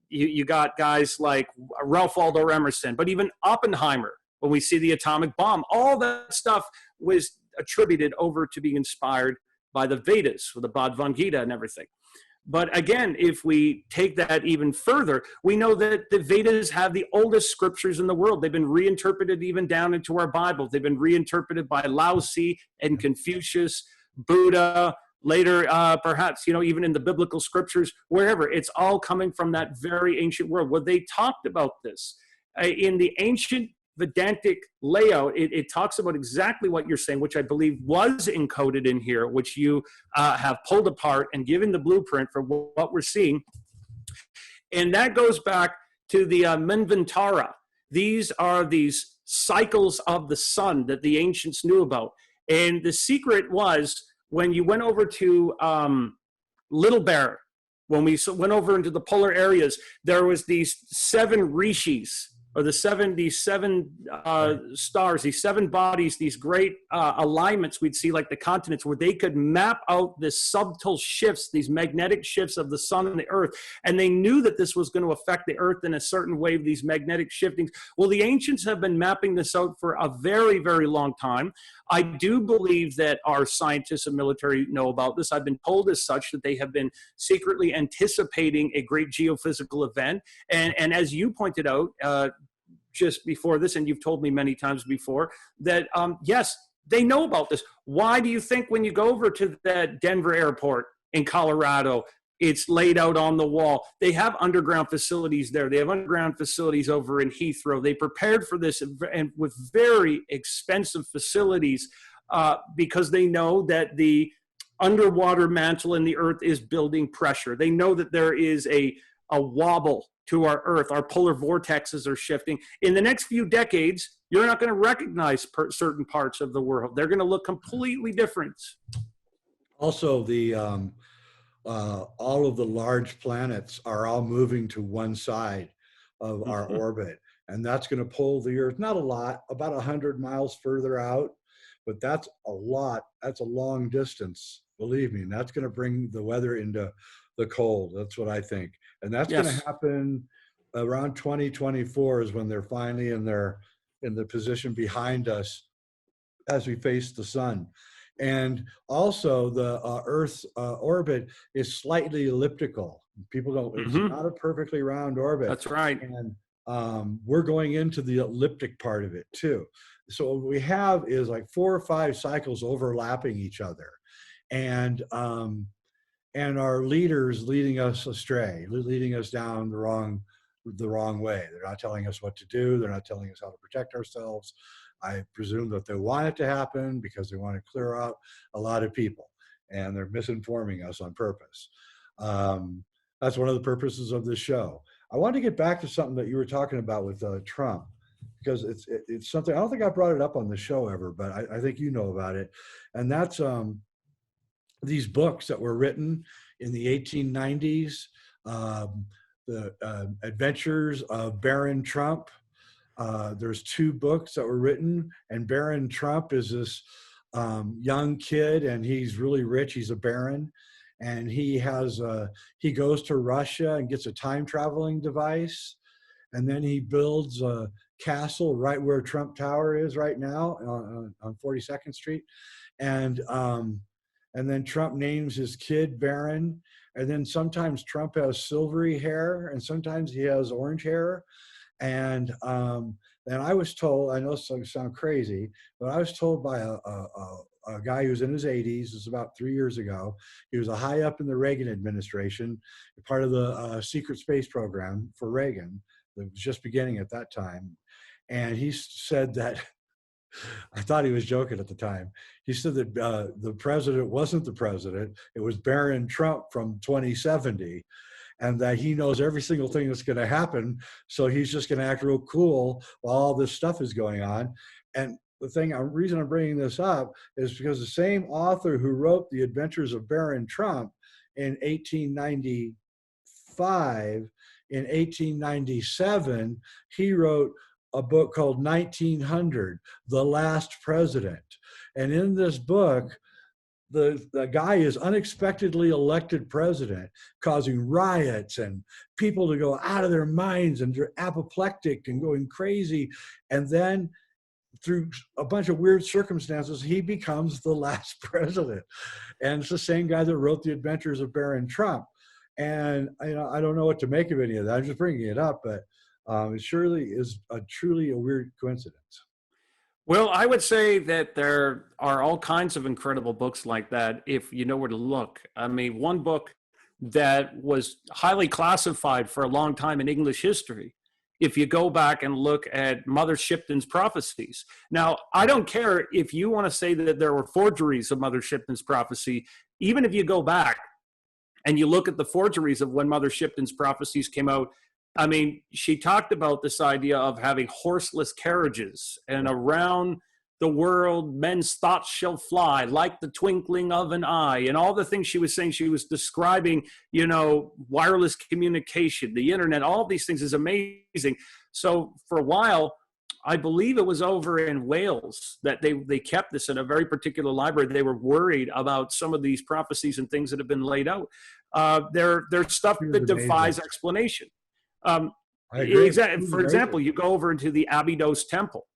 You got guys like Ralph Waldo Emerson, but even Oppenheimer, when we see the atomic bomb, all that stuff was attributed over to being inspired by the Vedas, with the Bhagavad Gita and everything. But again, if we take that even further, we know that the Vedas have the oldest scriptures in the world. They've been reinterpreted even down into our Bible. They've been reinterpreted by Lao Tzu and Confucius, Buddha, later perhaps, even in the biblical scriptures, wherever. It's all coming from that very ancient world. Well, they talked about this. In the ancient Vedantic layout, it talks about exactly what you're saying, which I believe was encoded in here, which you have pulled apart and given the blueprint for what we're seeing. And that goes back to the Manvantara. These are these cycles of the sun that the ancients knew about. And the secret was, when you went over to Little Bear, when we went over into the polar areas, there was these 7 rishis, or these seven stars, these 7 bodies, these great alignments we'd see like the continents, where they could map out the subtle shifts, these magnetic shifts of the sun and the earth. And they knew that this was going to affect the earth in a certain way, these magnetic shiftings. Well, the ancients have been mapping this out for a very, very long time. I do believe that our scientists and military know about this. I've been told as such that they have been secretly anticipating a great geophysical event. And as you pointed out, just before this, and you've told me many times before, that yes, they know about this. Why do you think when you go over to that Denver airport in Colorado, it's laid out on the wall? They have underground facilities there. They have underground facilities over in Heathrow. They prepared for this, and with very expensive facilities, because they know that the underwater mantle in the earth is building pressure. They know that there is a wobble to our earth. Our polar vortexes are shifting. In the next few decades, you're not going to recognize certain parts of the world. They're going to look completely different. Also, the all of the large planets are all moving to one side of our orbit, and that's going to pull the Earth, not a lot, about 100 miles further out, but that's a lot. That's a long distance, believe me, and that's going to bring the weather into the cold. That's what I think. And that's going to happen around 2024 is when they're finally in the position behind us as we face the sun. And also the Earth's orbit is slightly elliptical. People don't, it's not a perfectly round orbit. That's right. And we're going into the elliptic part of it too. So what we have is like 4 or 5 cycles overlapping each other. And our leaders leading us astray, leading us down the wrong way. They're not telling us what to do. They're not telling us how to protect ourselves. I presume that they want it to happen because they want to clear out a lot of people, and they're misinforming us on purpose. That's one of the purposes of this show. I want to get back to something that you were talking about with Trump, because it's something, I don't think I brought it up on the show ever, but I think you know about it. And that's these books that were written in the 1890s, the Adventures of Baron Trump. There's 2 books that were written, and Baron Trump is this young kid, and he's really rich. He's a baron, and he goes to Russia and gets a time traveling device, and then he builds a castle right where Trump Tower is right now on 42nd Street, and then Trump names his kid Baron, and then sometimes Trump has silvery hair, and sometimes he has orange hair. And I was told, I know this sounds crazy, but I was told by a a guy who was in his 80s. It was about 3 years ago. He was a high up in the Reagan administration, part of the secret space program for Reagan that was just beginning at that time. And he said that, I thought he was joking at the time. He said that the president wasn't the president. It was Barron Trump from 2070, and that he knows every single thing that's going to happen. So he's just going to act real cool while all this stuff is going on. And the reason I'm bringing this up is because the same author who wrote The Adventures of Barron Trump in 1895, in 1897, he wrote a book called 1900, The Last President. And in this book, the guy is unexpectedly elected president, causing riots and people to go out of their minds and they're apoplectic and going crazy. And then through a bunch of weird circumstances, he becomes the last president. And it's the same guy that wrote The Adventures of Barron Trump. And I don't know what to make of any of that. I'm just bringing it up, but it surely is truly a weird coincidence. Well, I would say that there are all kinds of incredible books like that if you know where to look. I mean, one book that was highly classified for a long time in English history, if you go back and look at Mother Shipton's prophecies. Now, I don't care if you want to say that there were forgeries of Mother Shipton's prophecy, even if you go back and you look at the forgeries of when Mother Shipton's prophecies came out. I mean, she talked about this idea of having horseless carriages, and around the world men's thoughts shall fly like the twinkling of an eye, and all the things she was saying. She was describing, wireless communication, the internet, all these things is amazing. So for a while, I believe it was over in Wales that they kept this in a very particular library. They were worried about some of these prophecies and things that have been laid out. They're stuff that defies explanation. I agree. For example, you go over into the Abydos Temple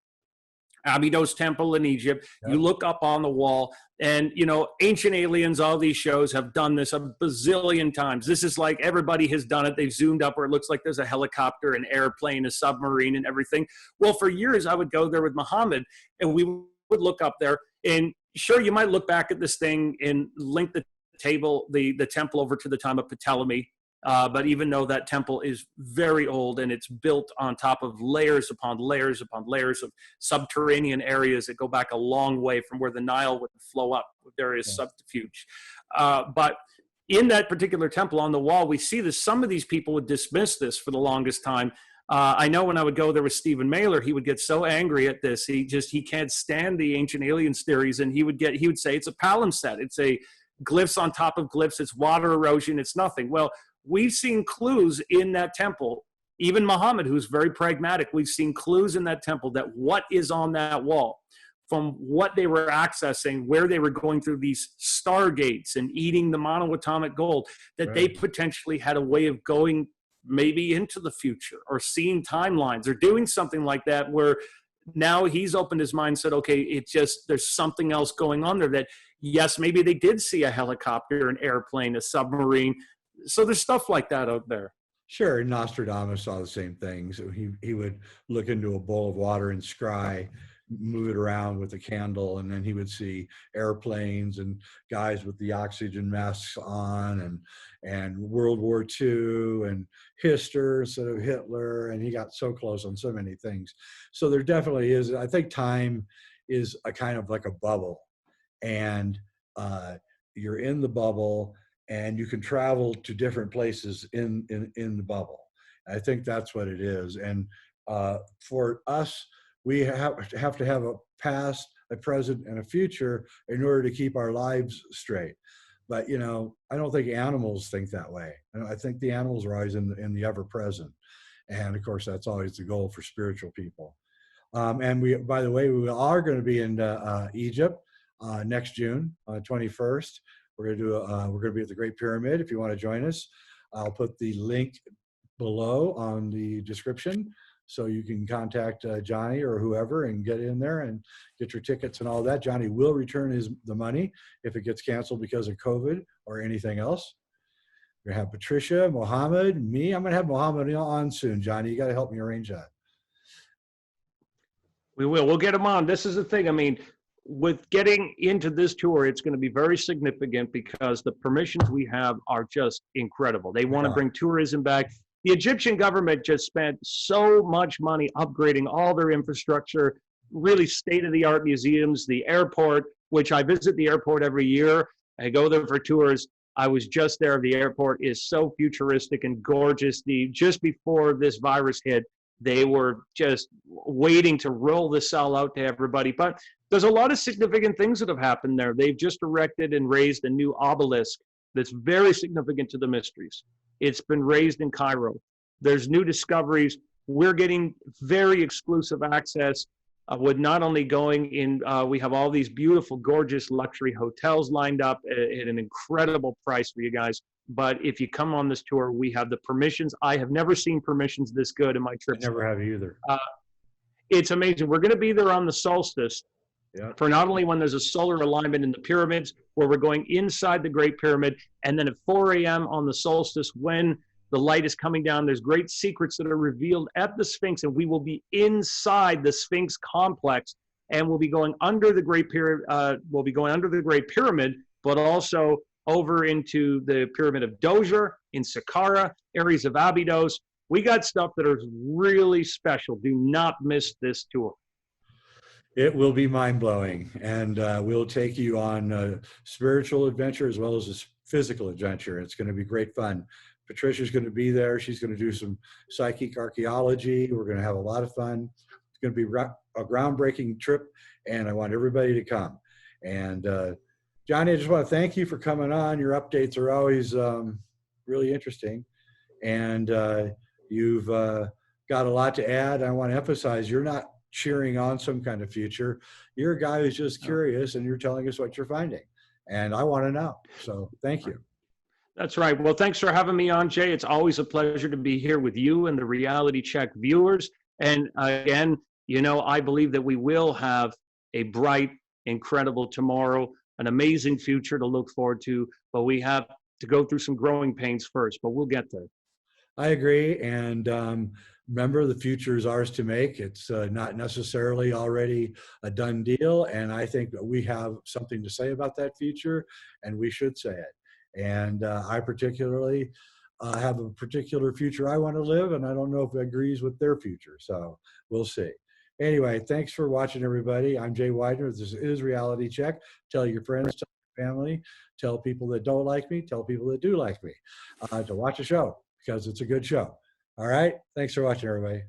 in Egypt. Yep. You look up on the wall, and Ancient Aliens, all these shows have done this a bazillion times. This is like everybody has done it. They've zoomed up where it looks like there's a helicopter, an airplane, a submarine, and everything. Well, for years I would go there with Muhammad, and we would look up there, and sure, you might look back at this thing and link the temple over to the time of Ptolemy. But even though that temple is very old and it's built on top of layers upon layers upon layers of subterranean areas that go back a long way from where the Nile would flow up with various subterfuge. But in that particular temple on the wall, we see that some of these people would dismiss this for the longest time. I know when I would go there with Stephen Mailer, he would get so angry at this. He can't stand the Ancient Aliens theories, and he would say it's a palimpsest. It's a glyphs on top of glyphs. It's water erosion. It's nothing. Well, we've seen clues in that temple. Even Muhammad, who's very pragmatic, we've seen clues in that temple that what is on that wall, from what they were accessing, where they were going through these stargates and eating the monoatomic gold, that they potentially had a way of going maybe into the future or seeing timelines or doing something like that, where now he's opened his mind and said, okay, there's something else going on there, that yes, maybe they did see a helicopter, an airplane, a submarine. So there's stuff like that out there. Sure. Nostradamus saw the same things. So he would look into a bowl of water and scry, move it around with a candle, and then he would see airplanes and guys with the oxygen masks on, and World War II and Hitler instead of Hitler, and he got so close on so many things. So there definitely is. I think time is a kind of like a bubble, and you're in the bubble, and you can travel to different places in the bubble. I think that's what it is. And for us, we have to have a past, a present, and a future in order to keep our lives straight. But I don't think animals think that way. I think the animals are always in the ever present, and of course that's always the goal for spiritual people. And we, by the way, we are going to be in Egypt next June 21st. We're going to be at the Great Pyramid. If you want to join us, I'll put the link below on the description, so you can contact Johnny or whoever and get in there and get your tickets and all that. Johnny will return the money if it gets canceled because of COVID or anything else. We're going to have Patricia, Mohammed, me. I'm going to have Mohammed on soon, Johnny. You got to help me arrange that. We will. We'll get him on. This is the thing. I mean, with getting into this tour, it's going to be very significant because the permissions we have are just incredible. They want to bring tourism back. The Egyptian government just spent so much money upgrading all their infrastructure, really state-of-the-art museums, the airport, which I visit the airport every year. I go there for tours. I was just there. The airport is so futuristic and gorgeous. Just before this virus hit, they were just waiting to roll this all out to everybody. But there's a lot of significant things that have happened there. They've just erected and raised a new obelisk that's very significant to the mysteries. It's been raised in Cairo. There's new discoveries. We're getting very exclusive access with not only going in, we have all these beautiful, gorgeous luxury hotels lined up at an incredible price for you guys. But if you come on this tour, we have the permissions. I have never seen permissions this good in my trips. I never have either. It's amazing. We're going to be there on the solstice for not only when there's a solar alignment in the pyramids, where we're going inside the Great Pyramid, and then at 4 a.m. on the solstice, when the light is coming down, there's great secrets that are revealed at the Sphinx, and we will be inside the Sphinx complex, and we'll be going under the Great Pyramid. We'll be going under the Great Pyramid, but also over into the Pyramid of Djoser, in Saqqara, areas of Abydos. We got stuff that is really special. Do not miss this tour. It will be mind-blowing, and we'll take you on a spiritual adventure as well as a physical adventure. It's going to be great fun. Patricia's going to be there. She's going to do some psychic archaeology. We're going to have a lot of fun. It's going to be a groundbreaking trip, and I want everybody to come. And Jonny, I just want to thank you for coming on. Your updates are always really interesting, and you've got a lot to add. I want to emphasize you're not cheering on some kind of future. You're a guy who's just curious, and you're telling us what you're finding, and I want to know. So thank you. That's right. Well, thanks for having me on, Jay. It's always a pleasure to be here with you and the Reality Check viewers. And again, you know, I believe that we will have a bright, incredible tomorrow, an amazing future to look forward to, but we have to go through some growing pains first, but we'll get there. I agree. And remember, the future is ours to make. It's not necessarily already a done deal. And I think that we have something to say about that future, and we should say it. And I particularly have a particular future I want to live, and I don't know if it agrees with their future. So we'll see. Anyway, thanks for watching, everybody. I'm Jay Weidner. This is Reality Check. Tell your friends, tell your family, tell people that don't like me, tell people that do like me to watch a show, because it's a good show. All right. Thanks for watching, everybody.